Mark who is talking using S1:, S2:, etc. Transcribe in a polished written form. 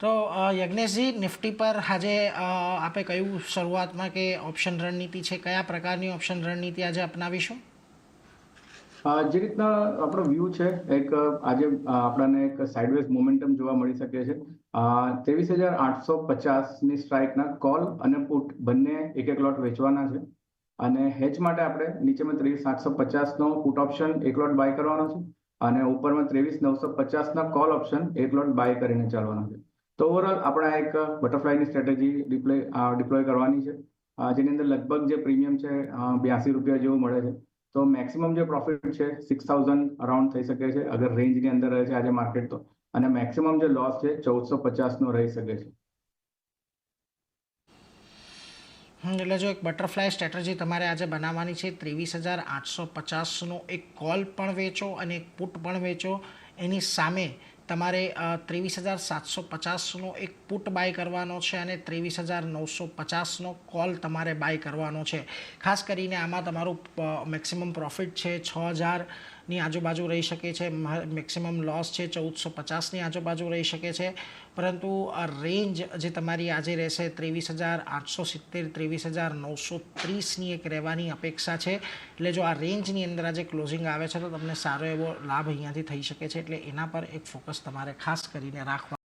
S1: તો યજ્ઞેશજી, નિફ્ટી પર આજે આપે કહ્યું શરૂઆતમાં કે ઓપ્શન રણનીતિ છે, કયા પ્રકારની ઓપ્શન રણનીતિ આજે અપનાવીશું?
S2: જે રીતના આપણો વ્યૂ છે, એક આજે આપણને એક સાઇડવેઝ મોમેન્ટમ જોવા મળી શકે છે. 23,850ની સ્ટ્રાઇકના કોલ અને પુટ બંને એક લોટ વેચવાના છે. અને હેજ માટે આપણે નીચેમાં 23,750નો પુટ ઓપ્શન એક લોટ બાય કરવાનો છે અને ઉપરમાં 23,950ના કોલ ઓપ્શન એક લોટ બાય કરીને ચાલવાનો છે. તો ઓવરઓલ આપણે એક બટરફ્લાયની સ્ટ્રેટેજી ડિપ્લોય કરવાની છે, જેની અંદર લગભગ જે પ્રીમિયમ છે 82 રૂપિયા જેવું મળે છે. તો મેક્સિમમ જે પ્રોફિટ છે 6,000 અરાઉન્ડ થઈ શકે છે અગર રેન્જની અંદર રહે છે આજે માર્કેટ તો, અને મેક્સિમમ જે લોસ છે 1,450નો રહી શકે છે.
S1: એટલે જો એક બટરફ્લાય સ્ટ્રેટેજી તમારે આજે બનાવવાની છે, 23,850નો એક કોલ પણ વેચો અને એક પુટ પણ વેચો. એની સામે તમારે 23,750નો એક પુટ બાય કરવાનો છે અને 23,950નો કોલ તમારે બાય કરવાનો છે. ખાસ કરીને આમાં તમારું મેક્સિમમ પ્રોફિટ છે 6,000ની આજુબાજુ રહી શકે છે, મેક્સિમમ લોસ છે 1,450ની આજુબાજુ રહી શકે છે. પરંતુ આ રેન્જ જે તમારી આજે રહેશે 23,870 23,930ની એક રહેવાની અપેક્ષા છે. એટલે જો આ રેન્જની અંદર આજે ક્લોઝિંગ આવે છે તો તમને સારો એવો લાભ અહીંયાથી થઈ શકે છે. એટલે એના પર એક ફોકસ તમારે ખાસ કરીને રાખવા